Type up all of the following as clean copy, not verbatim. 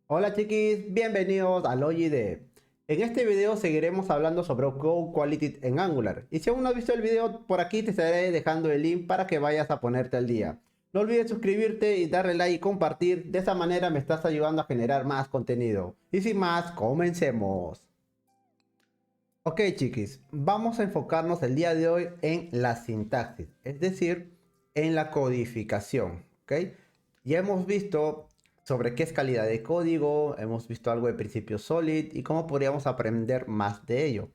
Hola chiquis, bienvenidos al OGD. En este video seguiremos hablando sobre Code Quality en Angular. Y si aún no has visto el video, por aquí te estaré dejando el link para que vayas a ponerte al día. No olvides suscribirte y darle like y compartir. De esa manera me estás ayudando a generar más contenido. Y sin más, comencemos. Ok chiquis, vamos a enfocarnos el día de hoy en la sintaxis, es decir, en la codificación, ¿ok? Ya hemos visto sobre qué es calidad de código, hemos visto algo de principio solid y cómo podríamos aprender más de ello.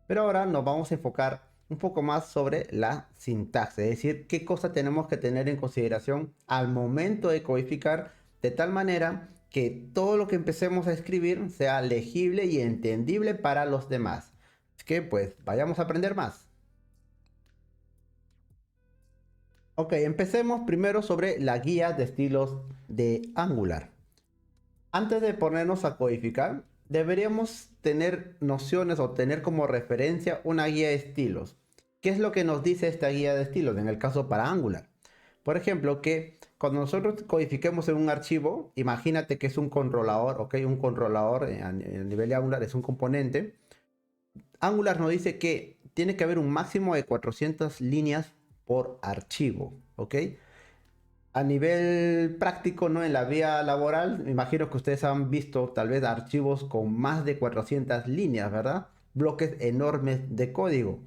Pero ahora nos vamos a enfocar un poco más sobre la sintaxis, es decir, qué cosa tenemos que tener en consideración al momento de codificar de tal manera que todo lo que empecemos a escribir sea legible y entendible para los demás. Así que pues vayamos a aprender más. Ok, empecemos primero sobre la guía de estilos de Angular. Antes de ponernos a codificar, deberíamos tener nociones o tener como referencia una guía de estilos. ¿Qué es lo que nos dice esta guía de estilos en el caso para Angular? Por ejemplo, que cuando nosotros codifiquemos en un archivo, imagínate que es un controlador, ok, un controlador a nivel de Angular es un componente. Angular nos dice que tiene que haber un máximo de 400 líneas por archivo, ¿ok? A nivel práctico, ¿no? En la vía laboral, me imagino que ustedes han visto tal vez archivos con más de 400 líneas, ¿verdad? Bloques enormes de código.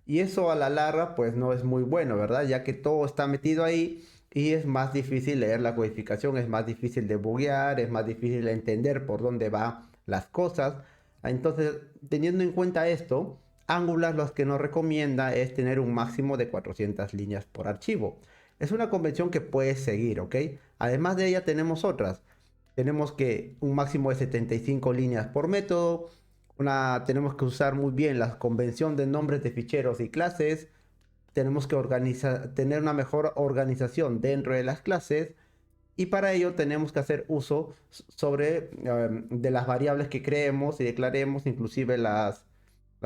Y eso a la larga, pues no es muy bueno, ¿verdad? Ya que todo está metido ahí y es más difícil leer la codificación, es más difícil debuguear, es más difícil entender por dónde van las cosas. Entonces, teniendo en cuenta esto, Angular lo que nos recomienda es tener un máximo de 400 líneas por archivo. Es una convención que puedes seguir, ¿ok? Además de ella tenemos otras. Tenemos que un máximo de 75 líneas por método. Tenemos que usar muy bien la convención de nombres de ficheros y clases. Tenemos que tener una mejor organización dentro de las clases. Y para ello tenemos que hacer uso de las variables que creemos y declaremos, inclusive las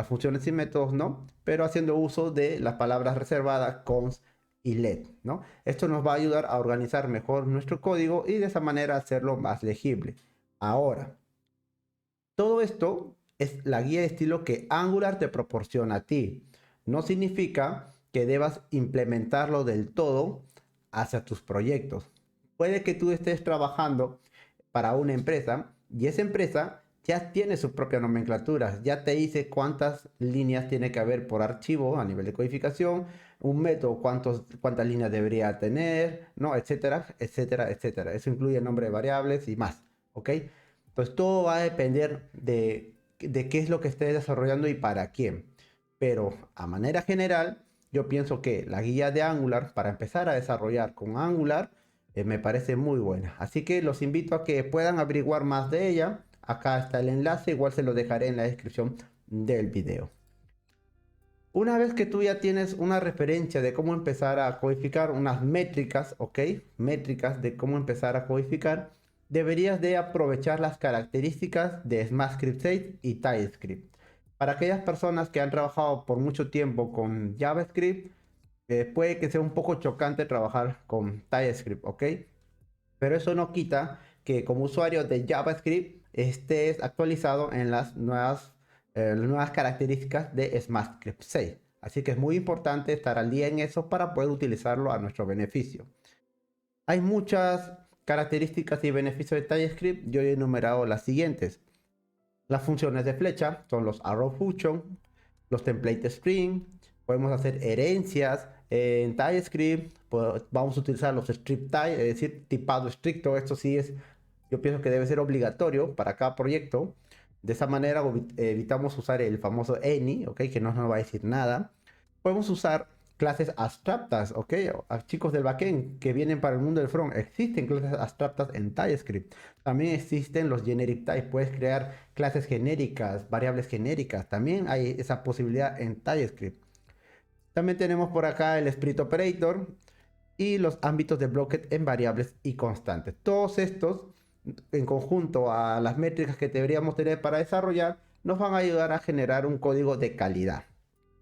funciones y métodos, ¿no? Pero haciendo uso de las palabras reservadas, const y let, ¿no? Esto nos va a ayudar a organizar mejor nuestro código y de esa manera hacerlo más legible. Ahora, todo esto es la guía de estilo que Angular te proporciona a ti. No significa que debas implementarlo del todo hacia tus proyectos. Puede que tú estés trabajando para una empresa y esa empresa ya tiene su propia nomenclatura, ya te dice cuántas líneas tiene que haber por archivo a nivel de codificación, un método cuántas líneas debería tener, no, etcétera, etcétera, etcétera. Eso incluye el nombre de variables y más, ¿ok? Entonces todo va a depender de qué es lo que estés desarrollando y para quién. Pero a manera general, yo pienso que la guía de Angular para empezar a desarrollar con Angular me parece muy buena. Así que los invito a que puedan averiguar más de ella. Acá está el enlace, igual se lo dejaré en la descripción del video. Una vez que tú ya tienes una referencia de cómo empezar a codificar, unas métricas, ¿ok? Métricas de cómo empezar a codificar, deberías de aprovechar las características de ECMAScript 6 y TypeScript. Para aquellas personas que han trabajado por mucho tiempo con JavaScript, puede que sea un poco chocante trabajar con TypeScript, ¿ok? Pero eso no quita que como usuario de JavaScript estés actualizado en las nuevas características de ECMAScript 6. Así que es muy importante estar al día en eso para poder utilizarlo a nuestro beneficio. Hay muchas características y beneficios de TypeScript. Yo he enumerado las siguientes. Las funciones de flecha son los arrow function, los template string, podemos hacer herencias en TypeScript, vamos a utilizar los strip type, es decir, tipado estricto. Esto sí es, yo pienso que debe ser obligatorio para cada proyecto. De esa manera evitamos usar el famoso any, ¿ok? Que no nos va a decir nada. Podemos usar clases abstractas, ¿ok? A chicos del backend que vienen para el mundo del front, existen clases abstractas en TypeScript. También existen los generic types. Puedes crear clases genéricas, variables genéricas. También hay esa posibilidad en TypeScript. También tenemos por acá el split operator y los ámbitos de bloques en variables y constantes. Todos estos, en conjunto a las métricas que deberíamos tener para desarrollar, nos van a ayudar a generar un código de calidad.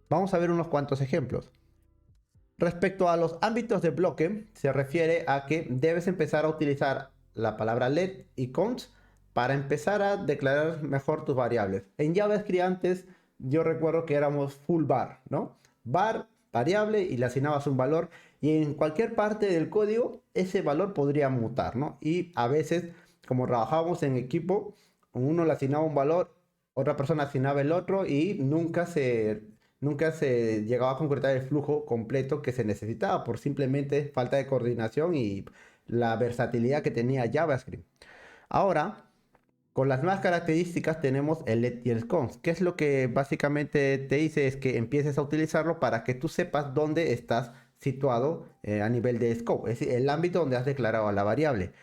Vamos a ver unos cuantos ejemplos. Respecto a los ámbitos de bloque, se refiere a que debes empezar a utilizar la palabra let y const para empezar a declarar mejor tus variables. En JavaScript antes yo recuerdo que éramos full var, ¿no? Var, variable y le asignabas un valor y en cualquier parte del código ese valor podría mutar, ¿no? Y a veces, como trabajábamos en equipo, uno le asignaba un valor, otra persona asignaba el otro y nunca se llegaba a concretar el flujo completo que se necesitaba por simplemente falta de coordinación y la versatilidad que tenía JavaScript. Ahora, con las nuevas características tenemos el let y el const, que es lo que básicamente te dice es que empieces a utilizarlo para que tú sepas dónde estás situado a nivel de scope, es decir, el ámbito donde has declarado la variable.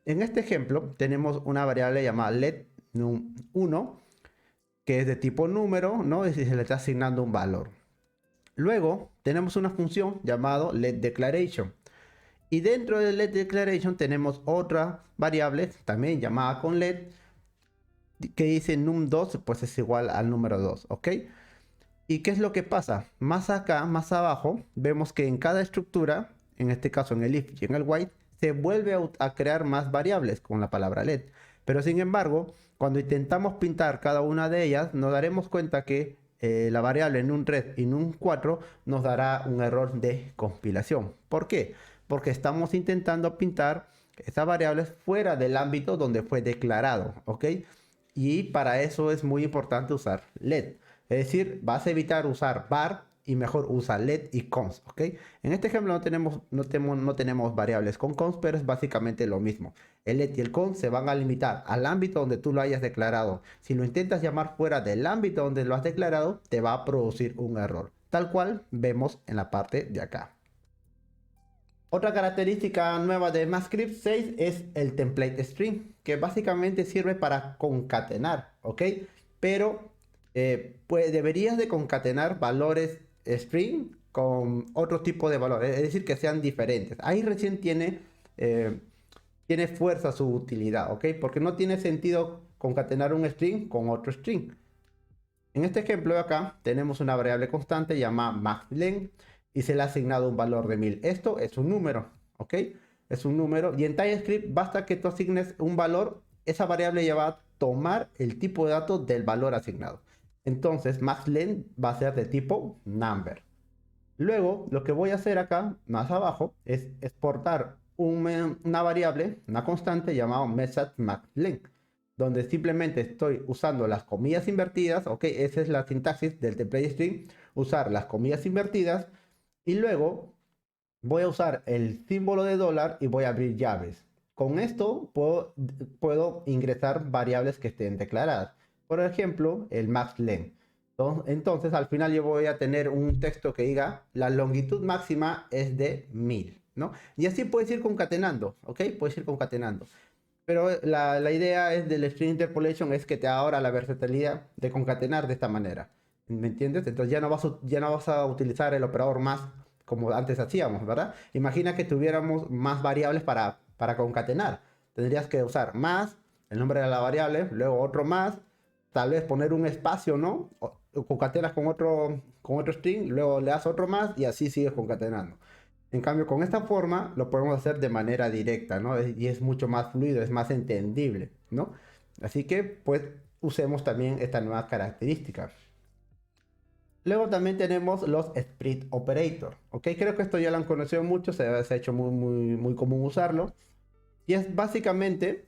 En este ejemplo tenemos una variable llamada let num1 que es de tipo número, ¿no? Es decir, se le está asignando un valor. Luego tenemos una función llamada letDeclaration. Y dentro de letDeclaration tenemos otra variable también llamada con let que dice num2 pues es igual al número 2, ¿ok? ¿Y qué es lo que pasa? Más acá, más abajo, vemos que en cada estructura, en este caso en el if y en el while, se vuelve a crear más variables con la palabra let. Pero sin embargo, cuando intentamos pintar cada una de ellas, nos daremos cuenta que la variable num3 y num4 nos dará un error de compilación. ¿Por qué? Porque estamos intentando pintar estas variables fuera del ámbito donde fue declarado, ¿ok? Y para eso es muy importante usar let. Es decir, vas a evitar usar var y mejor usa let y const, ¿ok? En este ejemplo no tenemos variables con const, pero es básicamente lo mismo. El let y el const se van a limitar al ámbito donde tú lo hayas declarado. Si lo intentas llamar fuera del ámbito donde lo has declarado, te va a producir un error, tal cual vemos en la parte de acá. Otra característica nueva de ECMAScript 6 es el template string, que básicamente sirve para concatenar, ¿ok? Pero pues deberías de concatenar valores string con otro tipo de valores, es decir, que sean diferentes. Ahí recién tiene fuerza su utilidad, ¿ok? Porque no tiene sentido concatenar un string con otro string. En este ejemplo de acá tenemos una variable constante llamada maxlen y se le ha asignado un valor de 1000. Esto es un número, ¿ok? Es un número y en TypeScript basta que tú asignes un valor, esa variable ya va a tomar el tipo de datos del valor asignado. Entonces maxlen va a ser de tipo number. Luego lo que voy a hacer acá más abajo es exportar una variable, una constante llamada method_maxlen, donde simplemente estoy usando las comillas invertidas, ok, esa es la sintaxis del template string, usar las comillas invertidas y luego voy a usar el símbolo de dólar y voy a abrir llaves. Con esto puedo ingresar variables que estén declaradas. Por ejemplo, el maxlen. Entonces, al final yo voy a tener un texto que diga la longitud máxima es de 1000, ¿no? Y así puedes ir concatenando, ¿ok? Puedes ir concatenando. Pero la idea es del string interpolation es que te da ahora la versatilidad de concatenar de esta manera. ¿Me entiendes? Entonces ya no vas a utilizar el operador más como antes hacíamos, ¿verdad? Imagina que tuviéramos más variables para concatenar. Tendrías que usar más, el nombre de la variable, luego otro más, tal vez poner un espacio, ¿no? O concatenas con otro string, luego le das otro más y así sigues concatenando. En cambio, con esta forma lo podemos hacer de manera directa, ¿no? Y es mucho más fluido, es más entendible, ¿no? Así que, pues, usemos también esta nueva característica. Luego también tenemos los split operator, ¿ok? Creo que esto ya lo han conocido mucho, se ha hecho muy común usarlo. Y es básicamente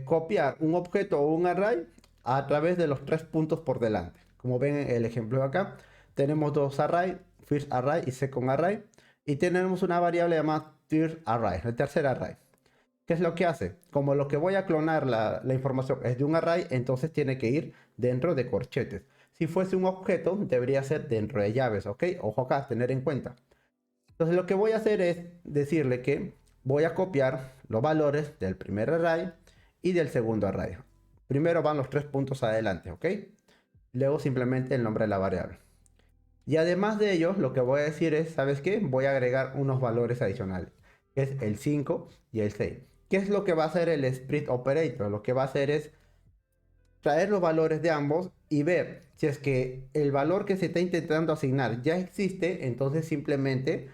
copiar un objeto o un array a través de los tres puntos por delante. Como ven en el ejemplo de acá, tenemos dos arrays, first array y second array. Y tenemos una variable llamada third array, el tercer array. ¿Qué es lo que hace? Como lo que voy a clonar la información es de un array, entonces tiene que ir dentro de corchetes. Si fuese un objeto, debería ser dentro de llaves, ¿ok? Ojo acá, tener en cuenta. Entonces lo que voy a hacer es decirle que voy a copiar los valores del primer array y del segundo array. Primero van los tres puntos adelante, ¿ok? Luego simplemente el nombre de la variable. Y además de ello, lo que voy a decir es, ¿sabes qué? Voy a agregar unos valores adicionales, que es el 5 y el 6. ¿Qué es lo que va a hacer el split operator? Lo que va a hacer es traer los valores de ambos y ver si es que el valor que se está intentando asignar ya existe, entonces simplemente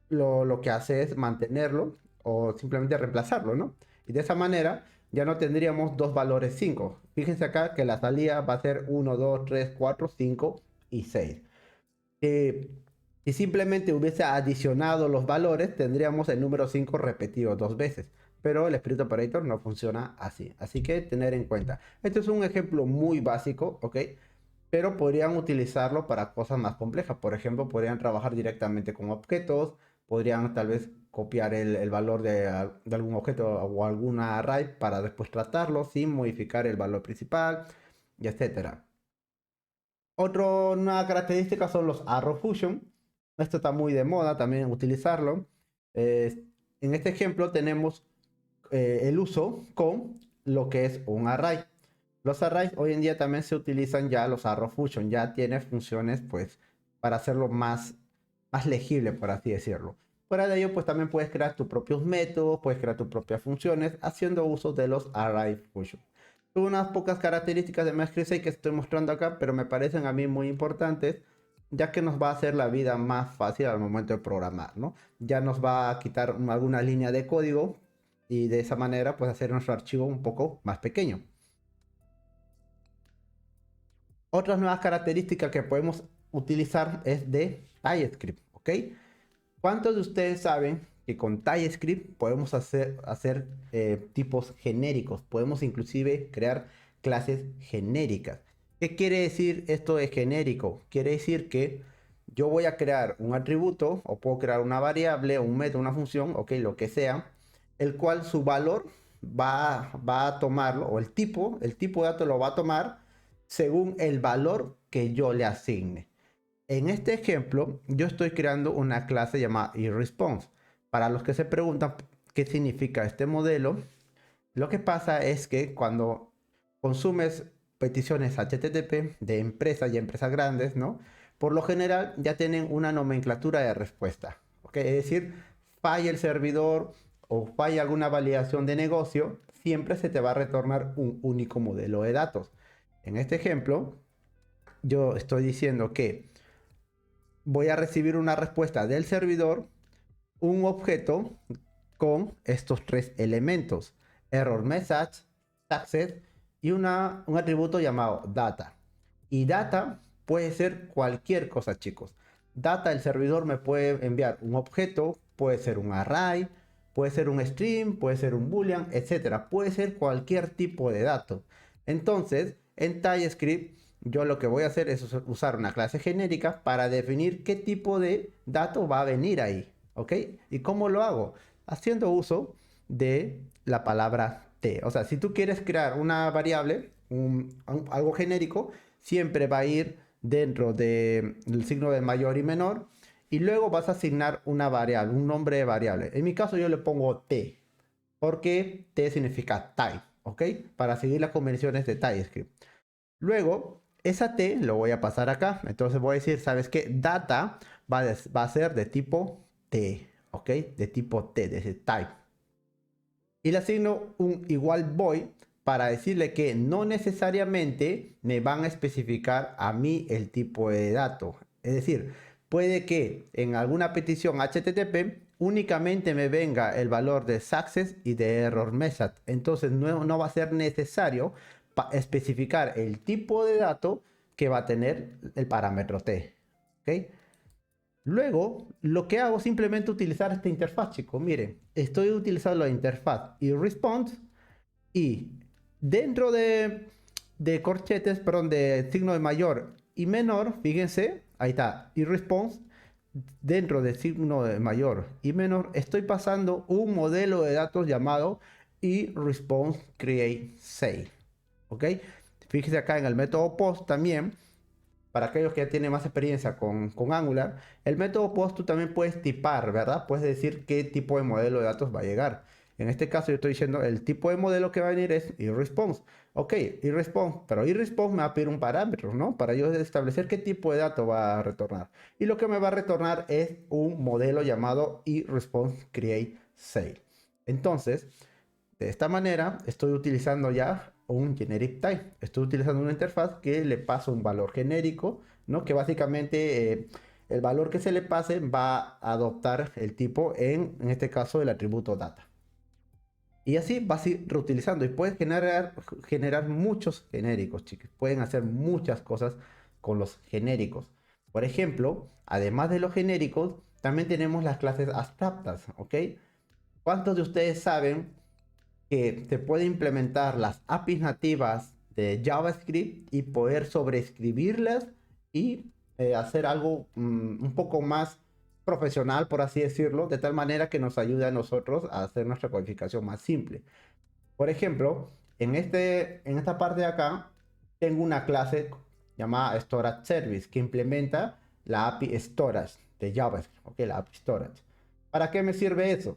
lo que hace es mantenerlo o simplemente reemplazarlo, ¿no? Y de esa manera ya no tendríamos dos valores 5. Fíjense acá que la salida va a ser 1, 2, 3, 4, 5 y 6. Si simplemente hubiese adicionado los valores, tendríamos el número 5 repetido dos veces. Pero el Spirit Operator no funciona así. Así que tener en cuenta. Este es un ejemplo muy básico, ¿ok? Pero podrían utilizarlo para cosas más complejas. Por ejemplo, podrían trabajar directamente con objetos, podrían tal vez copiar el valor de algún objeto o alguna array para después tratarlo sin modificar el valor principal, y etcétera. Otra una característica son los arrow fusion. Esto está muy de moda también utilizarlo. Eh, en este ejemplo tenemos el uso con lo que es un array. Los arrays hoy en día también se utilizan ya, los arrow fusion ya tiene funciones pues para hacerlo más legible, por así decirlo. Fuera de ello, pues también puedes crear tus propios métodos, puedes crear tus propias funciones haciendo uso de los array fusion. Son unas pocas características de MySQL que estoy mostrando acá, pero me parecen a mí muy importantes, ya que nos va a hacer la vida más fácil al momento de programar, ¿no? Ya nos va a quitar alguna línea de código y de esa manera pues hacer nuestro archivo un poco más pequeño. Otras nuevas características que podemos utilizar es de TypeScript, ¿ok? ¿Cuántos de ustedes saben que con TypeScript podemos hacer tipos genéricos? Podemos inclusive crear clases genéricas. ¿Qué quiere decir esto de genérico? Quiere decir que yo voy a crear un atributo o puedo crear una variable, un método, una función, ok, lo que sea, el cual su valor va a tomarlo, o el tipo de dato lo va a tomar según el valor que yo le asigne. En este ejemplo, yo estoy creando una clase llamada eResponse. Para los que se preguntan qué significa este modelo, lo que pasa es que cuando consumes peticiones HTTP de empresas y empresas grandes, ¿no? Por lo general ya tienen una nomenclatura de respuesta, ¿ok? Es decir, falla el servidor o falla alguna validación de negocio, siempre se te va a retornar un único modelo de datos. En este ejemplo, yo estoy diciendo que voy a recibir una respuesta del servidor, un objeto con estos tres elementos: error message, success y un atributo llamado data. Y data puede ser cualquier cosa, chicos. Data, el servidor me puede enviar un objeto, puede ser un array, puede ser un string, puede ser un boolean, etcétera. Puede ser cualquier tipo de dato. Entonces, en TypeScript, yo lo que voy a hacer es usar una clase genérica para definir qué tipo de dato va a venir ahí, ¿ok? ¿Y cómo lo hago? Haciendo uso de la palabra t. O sea, si tú quieres crear una variable, algo genérico, siempre va a ir dentro del signo de mayor y menor, y luego vas a asignar una variable, un nombre de variable. En mi caso yo le pongo t, porque t significa type, ¿ok? Para seguir las convenciones de TypeScript. Luego, esa t lo voy a pasar acá. Entonces voy a decir, ¿sabes qué? Data va a ser de tipo t, ¿ok? De tipo t, de ese type. Y le asigno un igual void para decirle que no necesariamente me van a especificar a mí el tipo de dato. Es decir, puede que en alguna petición HTTP únicamente me venga el valor de success y de error message. Entonces no va a ser necesario especificar el tipo de dato que va a tener el parámetro t. ¿Ok? Luego, lo que hago es simplemente utilizar esta interfaz, chicos. Miren, estoy utilizando la interfaz eResponse y dentro de corchetes, perdón, de signo de mayor y menor, fíjense, ahí está, eResponse. Dentro de signo de mayor y menor, estoy pasando un modelo de datos llamado eResponse create save. ¿Ok? Fíjense acá en el método post también. Para aquellos que ya tienen más experiencia con Angular, el método post tú también puedes tipar, ¿verdad? Puedes decir qué tipo de modelo de datos va a llegar. En este caso yo estoy diciendo el tipo de modelo que va a venir es eResponse. Ok, eResponse, pero eResponse me va a pedir un parámetro, ¿no? Para yo establecer qué tipo de dato va a retornar. Y lo que me va a retornar es un modelo llamado eResponse create save. Entonces, de esta manera estoy utilizando ya un generic type. Estoy utilizando una interfaz que le paso un valor genérico, ¿no? Que básicamente el valor que se le pase va a adoptar el tipo en este caso el atributo data. Y así vas a ir reutilizando y puedes generar muchos genéricos, chicos. Pueden hacer muchas cosas con los genéricos. Por ejemplo, además de los genéricos, también tenemos las clases abstractas, ¿ok? ¿Cuántos de ustedes saben que se puede implementar las APIs nativas de JavaScript y poder sobreescribirlas y hacer algo un poco más profesional, por así decirlo, de tal manera que nos ayude a nosotros a hacer nuestra codificación más simple? Por ejemplo, en esta parte de acá, tengo una clase llamada Storage Service que implementa la API Storage de JavaScript, ¿ok? La API Storage. ¿Para qué me sirve eso?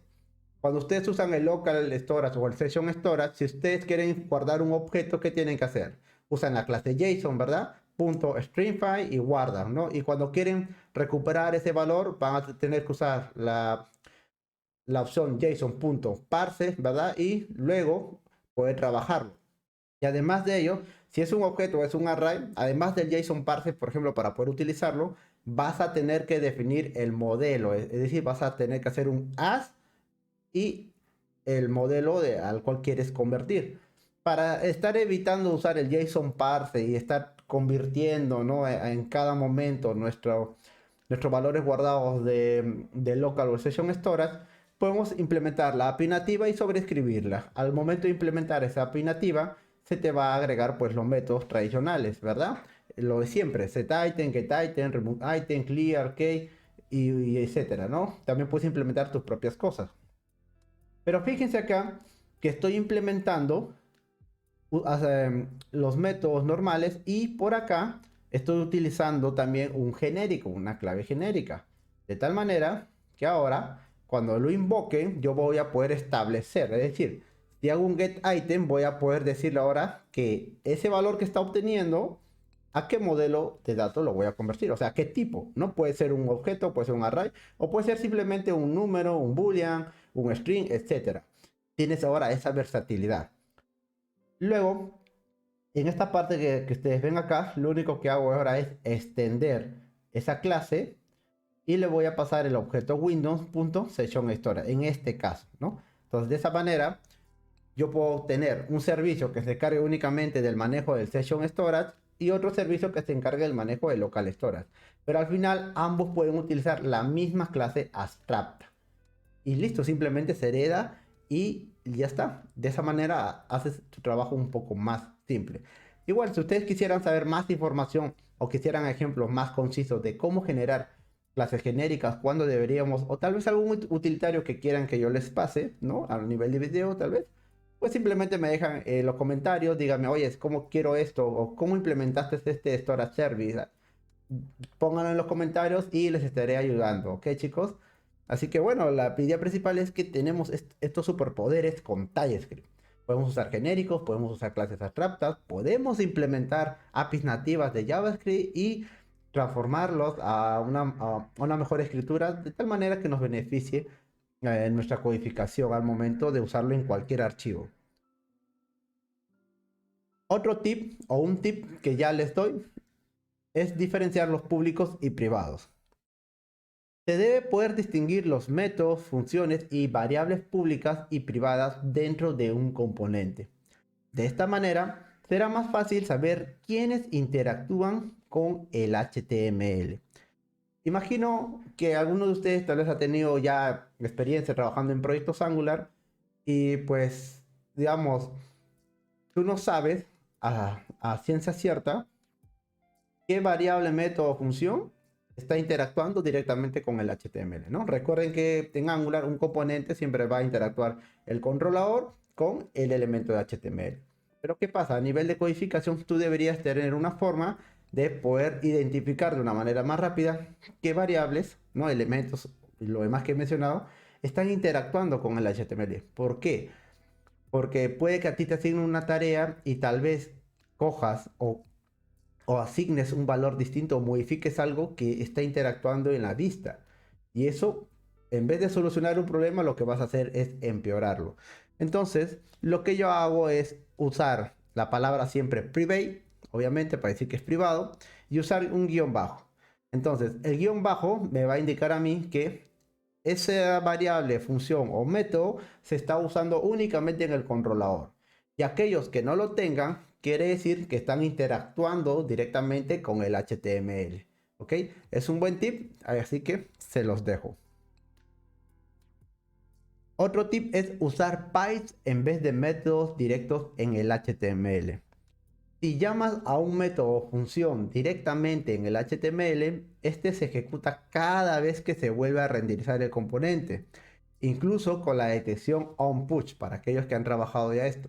Cuando ustedes usan el local storage o el session storage, si ustedes quieren guardar un objeto, ¿qué tienen que hacer? Usan la clase JSON, ¿verdad? Punto stringify y guardan, ¿no? Y cuando quieren recuperar ese valor, van a tener que usar la opción JSON.parse, ¿verdad? Y luego poder trabajarlo. Y además de ello, si es un objeto o es un array, además del JSON parse, por ejemplo, para poder utilizarlo, vas a tener que definir el modelo, es decir, vas a tener que hacer un as y el modelo al cual quieres convertir. Para estar evitando usar el JSON parse y estar convirtiendo, ¿no?, en cada momento nuestros valores guardados de local o session storage, podemos implementar la API nativa y sobreescribirla. Al momento de implementar esa API nativa, se te va a agregar pues los métodos tradicionales, ¿verdad? Lo de siempre, setItem, getItem, removeItem, clear, key y etcétera, ¿no? También puedes implementar tus propias cosas. Pero fíjense acá que estoy implementando los métodos normales y por acá estoy utilizando también un genérico, una clave genérica. De tal manera que ahora cuando lo invoque yo voy a poder establecer, es decir, si hago un get item voy a poder decirle ahora que ese valor que está obteniendo, a qué modelo de datos lo voy a convertir, o sea, qué tipo. No puede ser un objeto, puede ser un array o puede ser simplemente un número, un boolean, un string, etcétera. Tienes ahora esa versatilidad. Luego, en esta parte que ustedes ven acá, lo único que hago ahora es extender esa clase y le voy a pasar el objeto windows.sessionStorage en este caso, ¿no? Entonces, de esa manera, yo puedo tener un servicio que se encargue únicamente del manejo del session storage y otro servicio que se encargue del manejo del local storage. Pero al final, ambos pueden utilizar la misma clase abstracta. Y listo, simplemente se hereda y ya está. De esa manera haces tu trabajo un poco más simple. Igual, si ustedes quisieran saber más información o quisieran ejemplos más concisos de cómo generar clases genéricas, cuándo deberíamos, o tal vez algún utilitario que quieran que yo les pase, ¿no? A nivel de video, tal vez. Pues simplemente me dejan en los comentarios, díganme, oye, ¿cómo quiero esto? O ¿cómo implementaste este storage service? Pónganlo en los comentarios y les estaré ayudando, ¿ok, chicos? Así que bueno, la idea principal es que tenemos estos superpoderes con TypeScript. Podemos usar genéricos, podemos usar clases abstractas, podemos implementar APIs nativas de JavaScript y transformarlos a una mejor escritura de tal manera que nos beneficie en nuestra codificación al momento de usarlo en cualquier archivo. Otro tip o un tip que ya les doy es diferenciar los públicos y privados. Se debe poder distinguir los métodos, funciones y variables públicas y privadas dentro de un componente. De esta manera, será más fácil saber quiénes interactúan con el HTML. Imagino que alguno de ustedes tal vez ha tenido ya experiencia trabajando en proyectos Angular y pues, digamos, tú no sabes a ciencia cierta qué variable, método o función está interactuando directamente con el HTML, ¿no? Recuerden que en Angular un componente siempre va a interactuar el controlador con el elemento de HTML. Pero ¿qué pasa? A nivel de codificación tú deberías tener una forma de poder identificar de una manera más rápida qué variables, ¿no?, elementos y lo demás que he mencionado están interactuando con el HTML. ¿Por qué? Porque puede que a ti te asignen una tarea y tal vez cojas o asignes un valor distinto o modifiques algo que está interactuando en la vista. Y eso, en vez de solucionar un problema, lo que vas a hacer es empeorarlo. Entonces, lo que yo hago es usar la palabra siempre private, obviamente para decir que es privado, y usar un guión bajo. Entonces, el guión bajo me va a indicar a mí que esa variable, función o método se está usando únicamente en el controlador. Y aquellos que no lo tengan, quiere decir que están interactuando directamente con el HTML. ¿Ok? Es un buen tip, así que se los dejo. Otro tip es usar pipes en vez de métodos directos en el HTML. Si llamas a un método o función directamente en el HTML, este se ejecuta cada vez que se vuelve a renderizar el componente, incluso con la detección onPush para aquellos que han trabajado ya esto.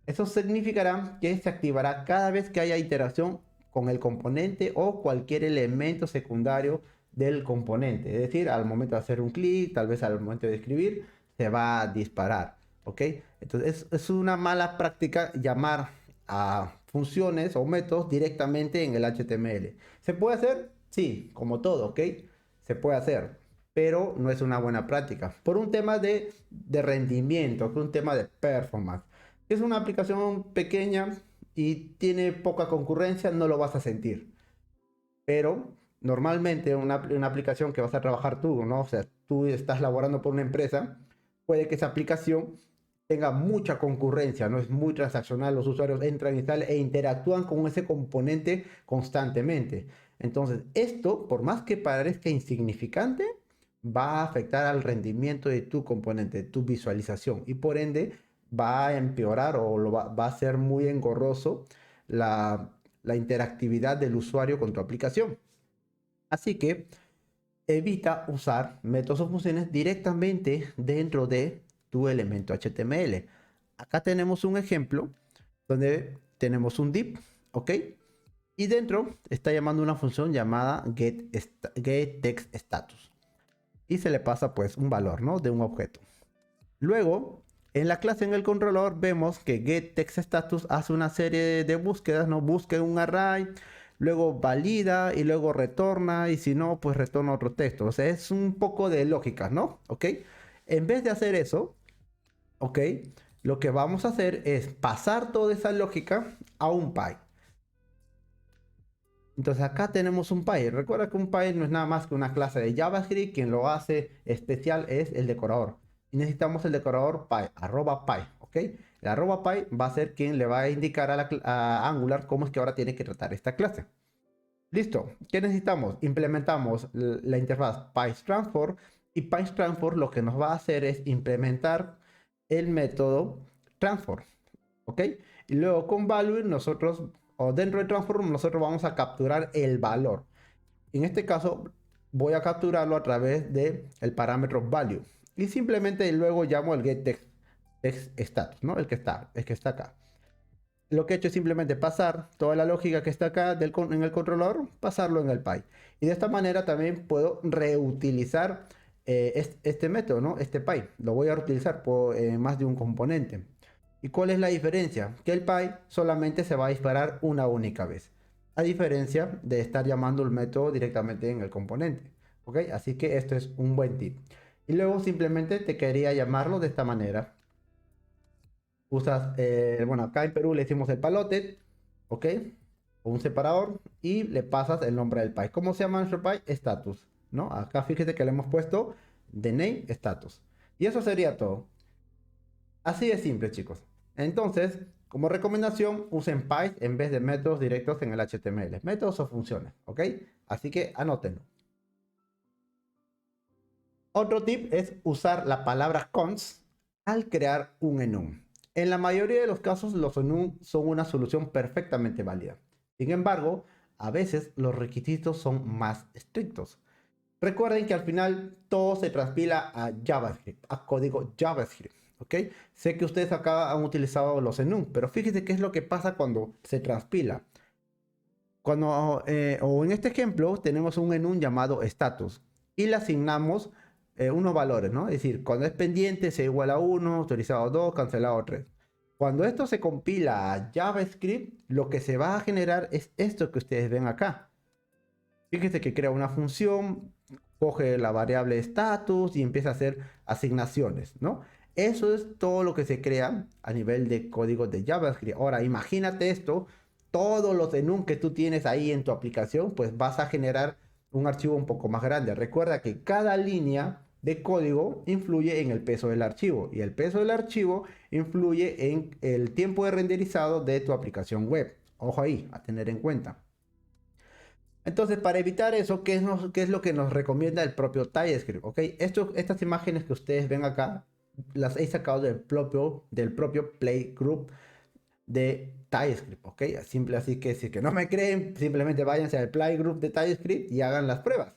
Eso significará que se activará cada vez que haya iteración con el componente o cualquier elemento secundario del componente. Es decir, al momento de hacer un clic, tal vez al momento de escribir, se va a disparar. ¿Ok? Entonces es una mala práctica llamar a funciones o métodos directamente en el HTML. ¿Se puede hacer? Sí, como todo, ¿ok? Se puede hacer, pero no es una buena práctica. Por un tema de rendimiento, por un tema de performance. Si es una aplicación pequeña y tiene poca concurrencia, no lo vas a sentir. Pero normalmente una aplicación que vas a trabajar tú, ¿no? O sea, tú estás laborando por una empresa, puede que esa aplicación tenga mucha concurrencia, no es muy transaccional, los usuarios entran y salen e interactúan con ese componente constantemente. Entonces, esto, por más que parezca insignificante, va a afectar al rendimiento de tu componente, de tu visualización, y por ende va a empeorar o va a ser muy engorroso la interactividad del usuario con tu aplicación. Así que evita usar métodos o funciones directamente dentro de tu elemento HTML. Acá tenemos un ejemplo donde tenemos un div, ¿ok? Y dentro está llamando una función llamada getTextStatus. Y se le pasa pues un valor, ¿no? De un objeto. Luego, en la clase en el controlador vemos que getTextStatus hace una serie de búsquedas, ¿no? Busca en un array, luego valida y luego retorna, y si no, pues retorna otro texto. O sea, es un poco de lógica, ¿no? ¿Ok? En vez de hacer eso, ¿ok? Lo que vamos a hacer es pasar toda esa lógica a un Py. Entonces acá tenemos un Py. Recuerda que un Py no es nada más que una clase de JavaScript. Quien lo hace especial es el decorador. Y necesitamos el decorador Py, @Py, ¿ok? El @Py va a ser quien le va a indicar a Angular cómo es que ahora tiene que tratar esta clase. Listo. ¿Qué necesitamos? Implementamos la interfaz PyTransform, y PyTransform lo que nos va a hacer es implementar el método transform, ¿ok? Y luego con value nosotros, o dentro de transform, nosotros vamos a capturar el valor. En este caso voy a capturarlo a través de el parámetro value, y simplemente luego llamo el getTextStatus, ¿no? El que está acá. Lo que he hecho es simplemente pasar toda la lógica que está acá en el controlador, pasarlo en el Py. Y de esta manera también puedo reutilizar este método, ¿no? Este Py. Lo voy a reutilizar por más de un componente. ¿Y cuál es la diferencia? Que el Py solamente se va a disparar una única vez, a diferencia de estar llamando el método directamente en el componente. ¿Ok? Así que esto es un buen tip. Y luego simplemente te quería llamarlo de esta manera. Usas, bueno, acá en Perú le decimos el palote, ¿ok? O un separador, y le pasas el nombre del Py. ¿Cómo se llama nuestro Py? Status, ¿no? Acá fíjate que le hemos puesto the name status. Y eso sería todo. Así de simple, chicos. Entonces, como recomendación, usen Py en vez de métodos directos en el HTML. Métodos o funciones, ¿ok? Así que anótenlo. Otro tip es usar la palabra cons al crear un enum. En la mayoría de los casos, los enum son una solución perfectamente válida. Sin embargo, a veces los requisitos son más estrictos. Recuerden que al final todo se transpila a JavaScript, a código JavaScript. ¿Ok? Sé que ustedes acá han utilizado los enum, pero fíjense qué es lo que pasa cuando se transpila. Cuando, o en este ejemplo, tenemos un enum llamado status y le asignamos unos valores, ¿no? Es decir, cuando es pendiente se iguala a 1, autorizado 2, cancelado 3. Cuando esto se compila a JavaScript, lo que se va a generar es esto que ustedes ven acá. Fíjense que crea una función, coge la variable status y empieza a hacer asignaciones, ¿no? Eso es todo lo que se crea a nivel de código de JavaScript. Ahora, imagínate esto, todos los enum que tú tienes ahí en tu aplicación, pues vas a generar un archivo un poco más grande. Recuerda que cada línea de código influye en el peso del archivo y el peso del archivo influye en el tiempo de renderizado de tu aplicación web. Ojo ahí, a tener en cuenta. Entonces, para evitar eso, ¿qué es lo que nos recomienda el propio TypeScript? ¿Ok? Estas imágenes que ustedes ven acá, las he sacado del propio Playgroup de TypeScript, ¿ok? Simple, así que si que no me creen, simplemente váyanse al Playgroup de TypeScript y hagan las pruebas.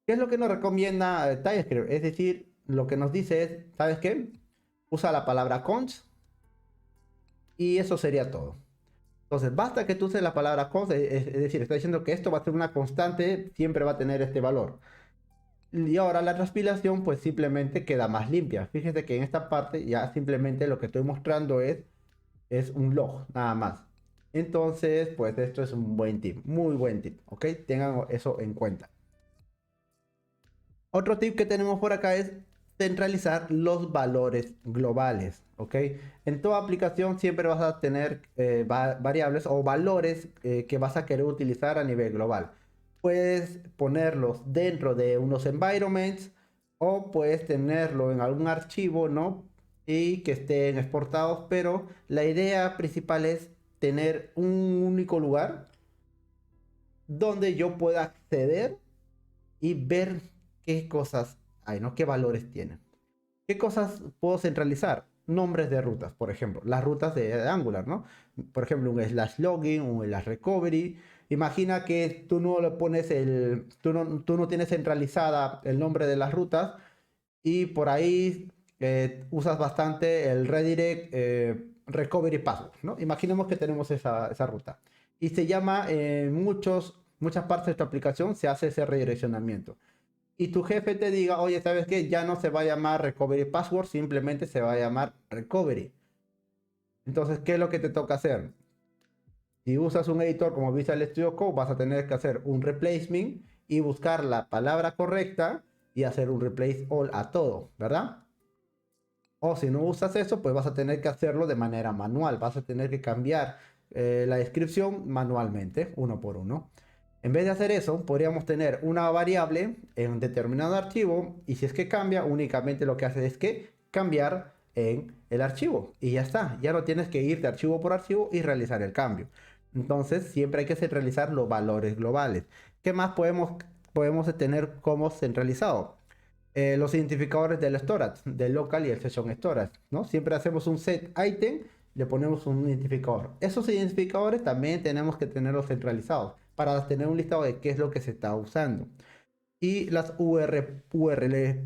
¿Qué es lo que nos recomienda TypeScript? Es decir, lo que nos dice es, ¿sabes qué? Usa la palabra const y eso sería todo. Entonces, basta que tú uses la palabra const, es decir, está diciendo que esto va a ser una constante, siempre va a tener este valor. Y ahora la transpilación pues simplemente queda más limpia. Fíjese que en esta parte ya simplemente lo que estoy mostrando es un log, nada más. Entonces, pues esto es un buen tip, muy buen tip, ¿ok? Tengan eso en cuenta. Otro tip que tenemos por acá es centralizar los valores globales, ¿ok? En toda aplicación siempre vas a tener variables o valores que vas a querer utilizar a nivel global. Puedes ponerlos dentro de unos environments o puedes tenerlo en algún archivo, ¿no? Y que estén exportados, pero la idea principal es tener un único lugar donde yo pueda acceder y ver qué cosas hay, ¿no? ¿Qué valores tienen? ¿Qué cosas puedo centralizar? Nombres de rutas, por ejemplo, las rutas de Angular, ¿no? Por ejemplo, un slash login, un slash recovery. Imagina que tú no le pones tú no tienes centralizada el nombre de las rutas y por ahí usas bastante el redirect recovery password, ¿no? Imaginemos que tenemos esa ruta y se llama en muchas partes de tu aplicación se hace ese redireccionamiento y tu jefe te diga, oye, ¿sabes qué? Ya no se va a llamar recovery password, simplemente se va a llamar recovery. Entonces, ¿qué es lo que te toca hacer? Si usas un editor como Visual Studio Code, vas a tener que hacer un replacement y buscar la palabra correcta y hacer un replace all a todo, ¿verdad? O si no usas eso, pues vas a tener que hacerlo de manera manual. Vas a tener que cambiar la descripción manualmente, uno por uno. En vez de hacer eso, podríamos tener una variable en un determinado archivo y si es que cambia, únicamente lo que hace es que cambiar en el archivo y ya está. Ya no tienes que ir de archivo por archivo y realizar el cambio. Entonces, siempre hay que centralizar los valores globales. ¿Qué más podemos tener como centralizado? Los identificadores del storage, del local y el session storage, ¿no? Siempre hacemos un set item, le ponemos un identificador. Esos identificadores también tenemos que tenerlos centralizados para tener un listado de qué es lo que se está usando. Y las URL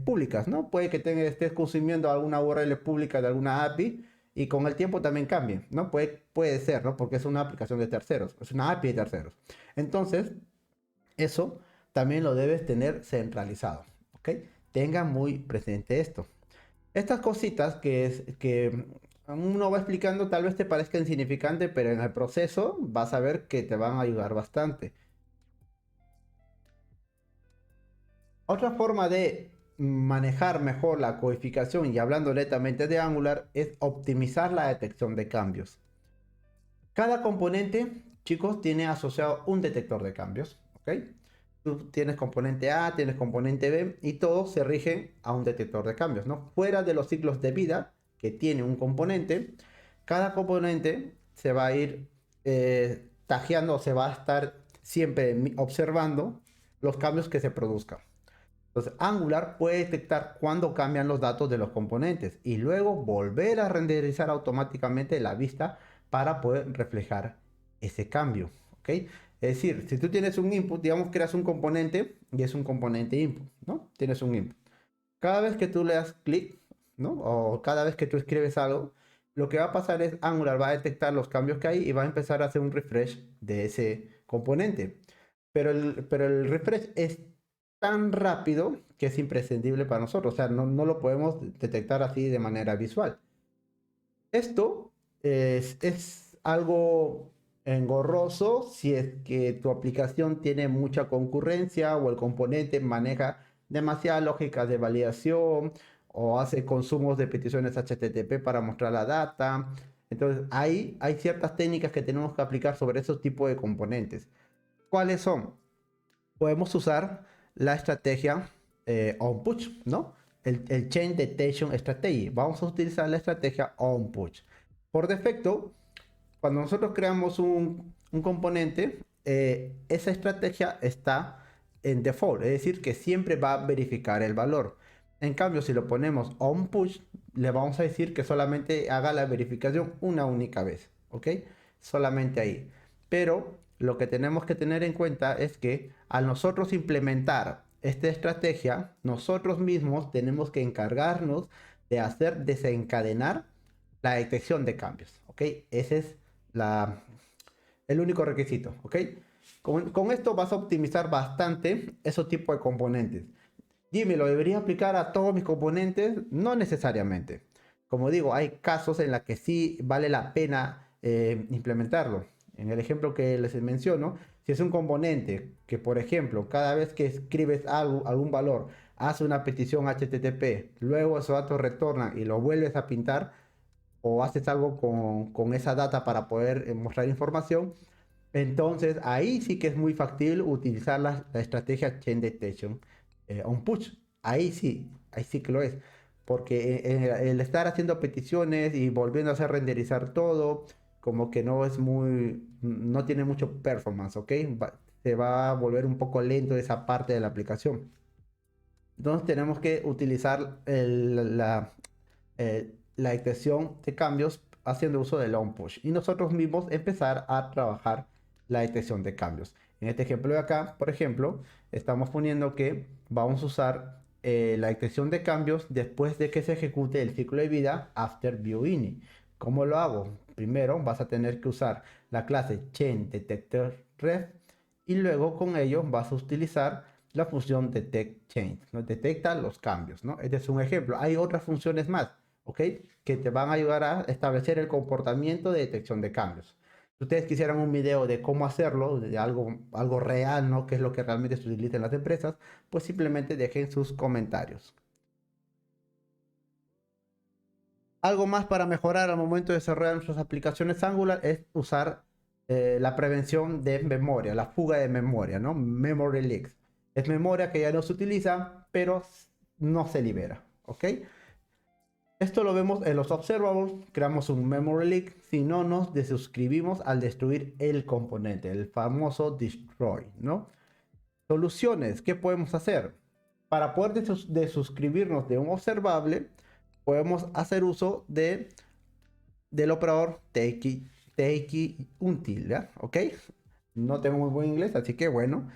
públicas, ¿no? Puede que estés consumiendo alguna URL pública de alguna API y con el tiempo también cambie, ¿no? Puede ser, ¿no? Porque es una aplicación de terceros, es una API de terceros. Entonces, eso también lo debes tener centralizado, ¿ok? Tenga muy presente esto. Estas cositas que uno va explicando tal vez te parezca insignificante, pero en el proceso vas a ver que te van a ayudar bastante. Otra forma de manejar mejor la codificación y hablando netamente de Angular es optimizar la detección de cambios. Cada componente, chicos, tiene asociado un detector de cambios, ¿ok? Tú tienes componente A, tienes componente B y todos se rigen a un detector de cambios, ¿no? Fuera de los ciclos de vida que tiene un componente, cada componente se va a ir tagueando, se va a estar siempre observando los cambios que se produzcan. Entonces, Angular puede detectar cuando cambian los datos de los componentes y luego volver a renderizar automáticamente la vista para poder reflejar ese cambio, ¿ok? Es decir, si tú tienes un input, digamos, creas un componente y es un componente input, ¿no? Tienes un input. Cada vez que tú le das clic, ¿no? O cada vez que tú escribes algo, lo que va a pasar es Angular va a detectar los cambios que hay y va a empezar a hacer un refresh de ese componente. Pero el refresh es tan rápido que es imprescindible para nosotros. O sea, no lo podemos detectar así de manera visual. Esto es algo engorroso si es que tu aplicación tiene mucha concurrencia o el componente maneja demasiada lógica de validación o hace consumos de peticiones HTTP para mostrar la data. Entonces, ahí hay ciertas técnicas que tenemos que aplicar sobre esos tipos de componentes. ¿Cuáles son? Podemos usar la estrategia onPush, ¿no? El Change Detection Strategy. Vamos a utilizar la estrategia onPush. Por defecto, cuando nosotros creamos un componente, esa estrategia está en default, es decir, que siempre va a verificar el valor. En cambio, si lo ponemos onPush, le vamos a decir que solamente haga la verificación una única vez, ¿ok? Solamente ahí. Pero lo que tenemos que tener en cuenta es que al nosotros implementar esta estrategia, nosotros mismos tenemos que encargarnos de hacer desencadenar la detección de cambios, ¿ok? Ese es el único requisito, ¿ok? Con esto vas a optimizar bastante esos tipos de componentes. Jimmy, ¿lo debería aplicar a todos mis componentes? No necesariamente. Como digo, hay casos en los que sí vale la pena implementarlo. En el ejemplo que les menciono, si es un componente que, por ejemplo, cada vez que escribes algún valor, hace una petición HTTP, luego esos datos retornan y lo vuelves a pintar, o haces algo con esa data para poder mostrar información, entonces ahí sí que es muy factible utilizar la estrategia Chain Detection on Push. Ahí sí que lo es. Porque el estar haciendo peticiones y volviendo a hacer renderizar todo, como que no es muy, no tiene mucho performance, ¿ok? Se va a volver un poco lento esa parte de la aplicación. Entonces tenemos que utilizar la detección de cambios haciendo uso del onPush y nosotros mismos empezar a trabajar la detección de cambios. En este ejemplo de acá, por ejemplo, estamos poniendo que vamos a usar la detección de cambios después de que se ejecute el ciclo de vida after viewInit. ¿Cómo lo hago? Primero vas a tener que usar la clase chainDetectorRef y luego con ello vas a utilizar la función detectChange, ¿no? Detecta los cambios, ¿no? Este es un ejemplo. Hay otras funciones más, ¿ok? Que te van a ayudar a establecer el comportamiento de detección de cambios. Si ustedes quisieran un video de cómo hacerlo, de algo real, ¿no? Que es lo que realmente se utiliza en las empresas, pues simplemente dejen sus comentarios. Algo más para mejorar al momento de desarrollar nuestras aplicaciones Angular es usar la prevención de memoria, la fuga de memoria, ¿no? Memory leaks. Es memoria que ya no se utiliza, pero no se libera, ¿ok? Esto lo vemos en los observables. Creamos un memory leak si no nos desuscribimos al destruir el componente, el famoso destroy, ¿no? Soluciones, ¿qué podemos hacer? Para poder desuscribirnos de un observable, podemos hacer uso del operador takeutil, ¿ya? ¿Ok? No tengo muy buen inglés, así que bueno.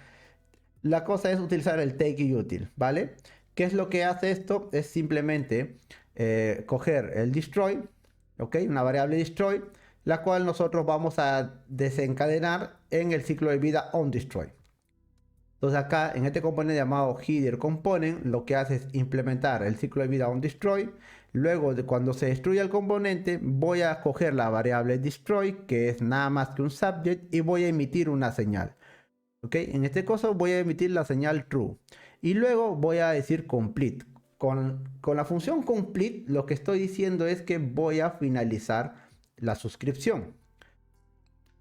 La cosa es utilizar el takeutil, ¿vale? ¿Qué es lo que hace esto? Es simplemente coger el destroy, ¿ok? Una variable destroy, la cual nosotros vamos a desencadenar en el ciclo de vida onDestroy. Entonces acá en este componente llamado header component lo que hace es implementar el ciclo de vida onDestroy. Luego de cuando se destruya el componente voy a coger la variable destroy, que es nada más que un subject, y voy a emitir una señal. ¿Ok? En este caso voy a emitir la señal true. Y luego voy a decir complete. Con la función complete lo que estoy diciendo es que voy a finalizar la suscripción.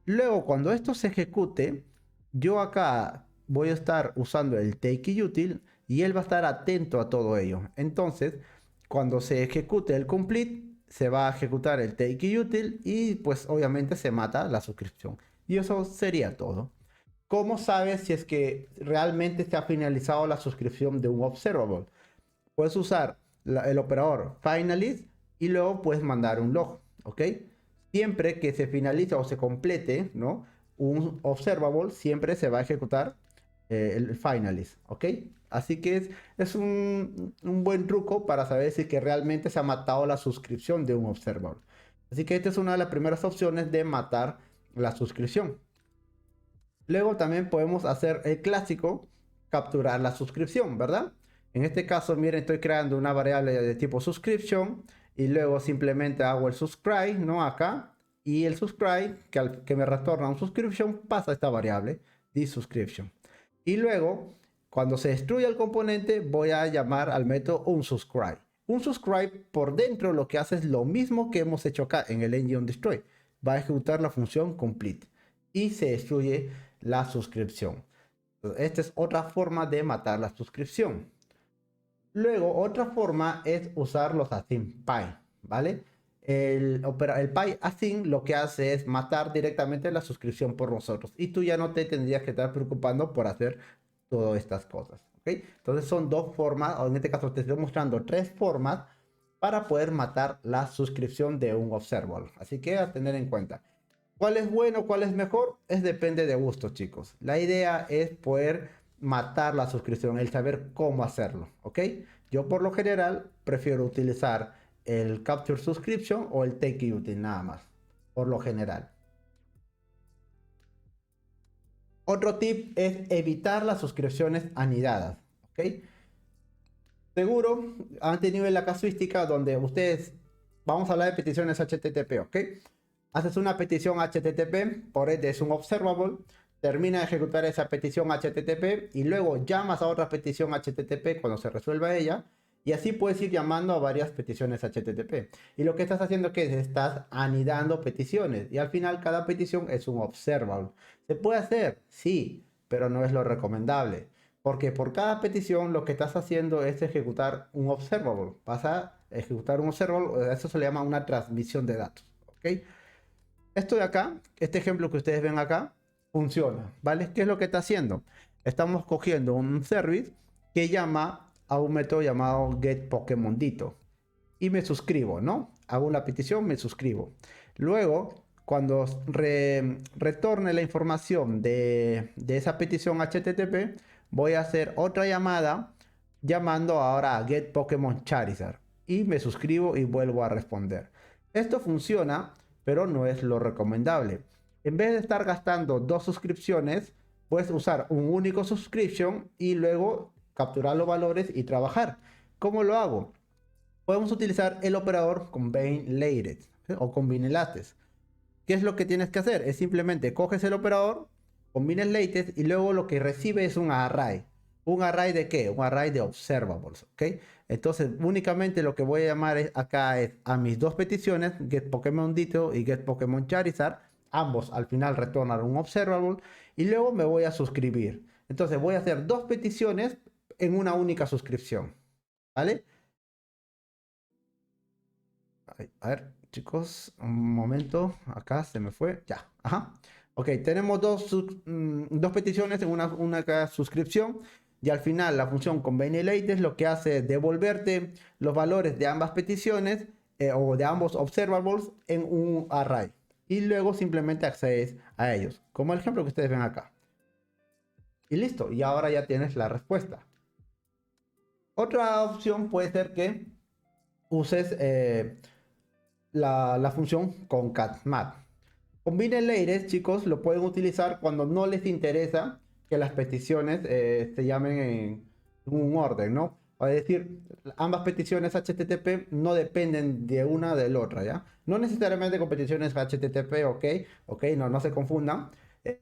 Luego cuando esto se ejecute, yo acá voy a estar usando el takeutil y él va a estar atento a todo ello. Entonces, cuando se ejecute el complete, se va a ejecutar el takeutil y pues obviamente se mata la suscripción. Y eso sería todo. ¿Cómo sabes si es que realmente se ha finalizado la suscripción de un observable? Puedes usar el operador finalize y luego puedes mandar un log, ¿ok? Siempre que se finalice o se complete, ¿no? Un observable, siempre se va a ejecutar el finalize, ¿ok? Así que es un buen truco para saber si que realmente se ha matado la suscripción de un observable. Así que esta es una de las primeras opciones de matar la suscripción. Luego también podemos hacer el clásico, capturar la suscripción, ¿verdad? En este caso, miren, estoy creando una variable de tipo subscription y luego simplemente hago el subscribe, ¿no? Acá. Y el subscribe, que me retorna un subscription, pasa a esta variable, subscription. Y luego, cuando se destruya el componente, voy a llamar al método unsubscribe. Unsubscribe por dentro lo que hace es lo mismo que hemos hecho acá en el engine destroy. Va a ejecutar la función complete y se destruye la suscripción. Esta es otra forma de matar la suscripción. Luego, otra forma es usar los async py, ¿vale? El py async lo que hace es matar directamente la suscripción por nosotros y tú ya no te tendrías que estar preocupando por hacer todas estas cosas, ¿ok? Entonces son dos formas, o en este caso te estoy mostrando tres formas para poder matar la suscripción de un observable. Así que a tener en cuenta. ¿Cuál es bueno, cuál es mejor? Es depende de gustos, chicos. La idea es poder matar la suscripción, el saber cómo hacerlo, ¿ok? Yo por lo general prefiero utilizar el Capture Subscription o el Take Util nada más, por lo general. Otro tip es evitar las suscripciones anidadas, ¿ok? Seguro han tenido la casuística donde ustedes, vamos a hablar de peticiones HTTP, ¿ok? Haces una petición HTTP, por ende es un observable, termina de ejecutar esa petición HTTP y luego llamas a otra petición HTTP cuando se resuelva ella y así puedes ir llamando a varias peticiones HTTP. Y lo que estás haciendo es que estás anidando peticiones y al final cada petición es un observable. ¿Se puede hacer? Sí, pero no es lo recomendable. Porque por cada petición lo que estás haciendo es ejecutar un observable. Vas a ejecutar un observable, eso se le llama una transmisión de datos. ¿Ok? Esto de acá, este ejemplo que ustedes ven acá, funciona, ¿vale? ¿Qué es lo que está haciendo? Estamos cogiendo un service que llama a un método llamado getPokemondito y me suscribo, ¿no? Hago una petición, me suscribo. Luego, cuando retorne la información de esa petición HTTP, voy a hacer otra llamada llamando ahora a getPokemonCharizard y me suscribo y vuelvo a responder. Esto funciona, pero no es lo recomendable. En vez de estar gastando dos suscripciones, puedes usar un único subscription y luego capturar los valores y trabajar. ¿Cómo lo hago? Podemos utilizar el operador combine o combine latest. ¿Qué es lo que tienes que hacer? Es simplemente coges el operador, combines latest y luego lo que recibe es un array. ¿Un array de qué? Un array de observables, ¿ok? Entonces, únicamente lo que voy a llamar acá es a mis dos peticiones, getPokemonDito y getPokemonCharizard. Ambos al final retornan un observable y luego me voy a suscribir. Entonces, voy a hacer dos peticiones en una única suscripción, ¿vale? A ver, chicos, un momento. Acá se me fue. Ya. Ajá. Ok, tenemos dos peticiones en una suscripción. Y al final la función conveniLate lo que hace es devolverte los valores de ambas peticiones o de ambos observables en un array. Y luego simplemente accedes a ellos. Como el ejemplo que ustedes ven acá. Y listo. Y ahora ya tienes la respuesta. Otra opción puede ser que uses la función concat_map. Combine layers, chicos, lo pueden utilizar cuando no les interesa que las peticiones se llamen en un orden, ¿no? Es decir, ambas peticiones HTTP no dependen de una de la otra, ¿ya? No necesariamente con peticiones HTTP, ok, no se confundan.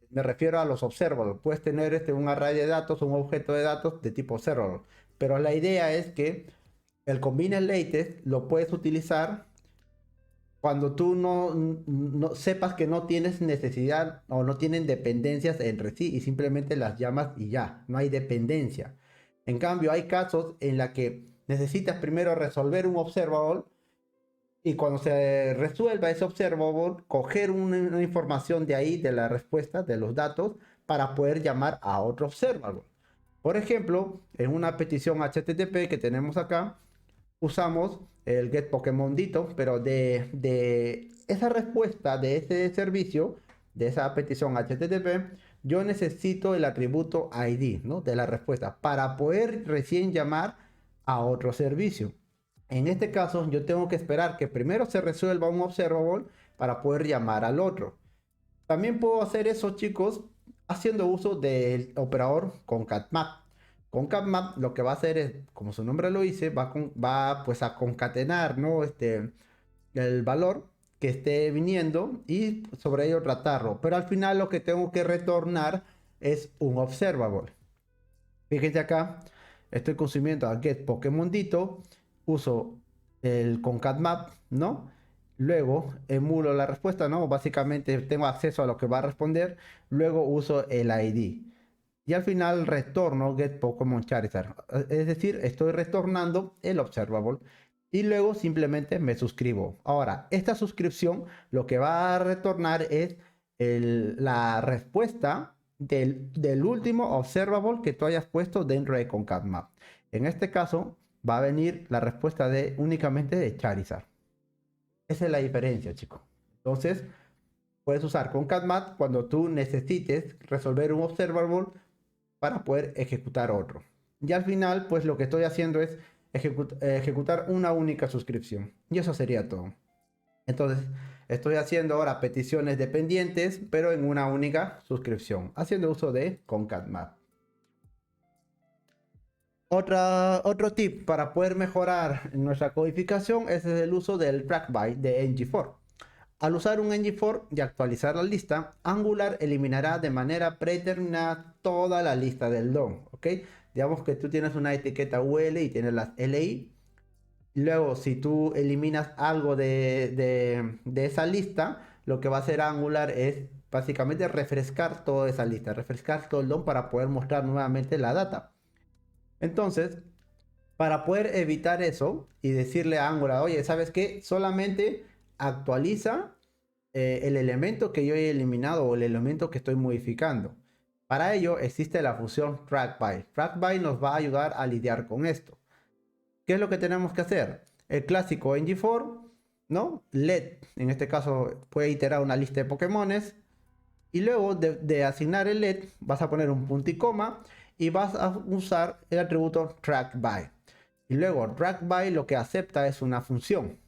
Me refiero a los observables. Puedes tener un array de datos, un objeto de datos de tipo observable. Pero la idea es que el combine latest lo puedes utilizar cuando tú no sepas que no tienes necesidad o no tienen dependencias entre sí y simplemente las llamas y ya, no hay dependencia. En cambio, hay casos en la que necesitas primero resolver un observable y cuando se resuelva ese observable, coger una información de ahí, de la respuesta, de los datos, para poder llamar a otro observable. Por ejemplo, en una petición HTTP que tenemos acá, usamos el getPokemondito, pero de esa respuesta de ese servicio, de esa petición HTTP, yo necesito el atributo ID, ¿no? De la respuesta para poder recién llamar a otro servicio. En este caso, yo tengo que esperar que primero se resuelva un observable para poder llamar al otro. También puedo hacer eso, chicos, haciendo uso del operador concat_map. Concat_map lo que va a hacer es, como su nombre lo dice, va pues a concatenar, ¿no? El valor que esté viniendo y sobre ello tratarlo. Pero al final lo que tengo que retornar es un observable. Fíjense acá, estoy consumiendo a getPokemondito, uso el concat_map, ¿no? Luego emulo la respuesta, ¿no? Básicamente tengo acceso a lo que va a responder, luego uso el ID. y al final retorno get Pokémon Charizard. Es decir, estoy retornando el observable y luego simplemente me suscribo. Ahora, esta suscripción lo que va a retornar es la respuesta del último observable que tú hayas puesto dentro de Concat En este caso va a venir la respuesta de únicamente de Charizard. Esa es la diferencia, chicos. Entonces, puedes usar Concat cuando tú necesites resolver un observable para poder ejecutar otro. Y al final, pues lo que estoy haciendo es ejecutar una única suscripción. Y eso sería todo. Entonces, estoy haciendo ahora peticiones dependientes, pero en una única suscripción, haciendo uso de Concat. Otro tip para poder mejorar nuestra codificación es el uso del track by de ng4. Al usar un ng4 y actualizar la lista, Angular eliminará de manera predeterminada toda la lista del DOM, ¿ok? Digamos que tú tienes una etiqueta UL y tienes las LI. Luego, si tú eliminas algo de esa lista, lo que va a hacer Angular es básicamente refrescar toda esa lista, refrescar todo el DOM para poder mostrar nuevamente la data. Entonces, para poder evitar eso y decirle a Angular, oye, ¿sabes qué? Solamente actualiza el elemento que yo he eliminado o el elemento que estoy modificando. Para ello existe la función trackby. Trackby nos va a ayudar a lidiar con esto. ¿Qué es lo que tenemos que hacer? El clásico ng4, ¿no? Let, en este caso, puede iterar una lista de Pokémones. Y luego de asignar el let, vas a poner un punto y coma y vas a usar el atributo trackby. Y luego trackby lo que acepta es una función.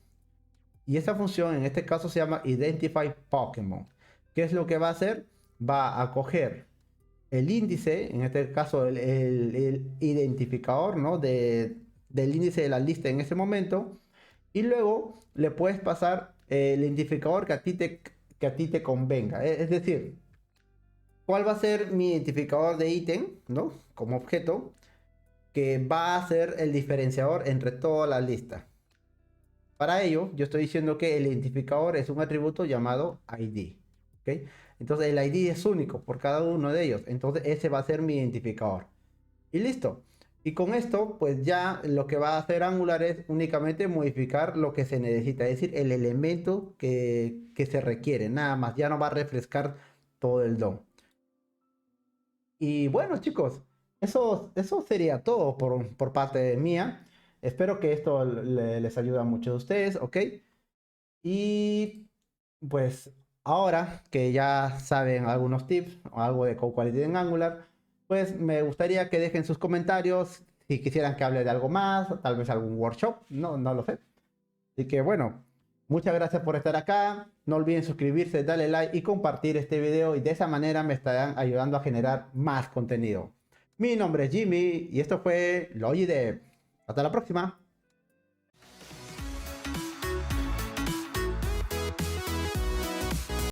Y esa función en este caso se llama identify Pokémon. ¿Qué es lo que va a hacer? Va a coger el índice, en este caso el identificador, ¿no? Del índice de la lista en ese momento. Y luego le puedes pasar el identificador que a ti te convenga. Es decir, ¿cuál va a ser mi identificador de ítem, ¿no? Como objeto, que va a ser el diferenciador entre toda la lista. Para ello, yo estoy diciendo que el identificador es un atributo llamado ID. ¿Ok? Entonces el ID es único por cada uno de ellos. Entonces ese va a ser mi identificador. Y listo. Y con esto, pues ya lo que va a hacer Angular es únicamente modificar lo que se necesita. Es decir, el elemento que se requiere. Nada más. Ya no va a refrescar todo el DOM. Y bueno, chicos, eso sería todo por parte mía. Espero que esto les ayude a muchos de ustedes, ¿ok? Y pues ahora que ya saben algunos tips o algo de Code Quality en Angular, pues me gustaría que dejen sus comentarios si quisieran que hable de algo más, tal vez algún workshop, no lo sé. Así que bueno, muchas gracias por estar acá. No olviden suscribirse, darle like y compartir este video y de esa manera me estarán ayudando a generar más contenido. Mi nombre es Jimmy y esto fue Logidev. Hasta la próxima.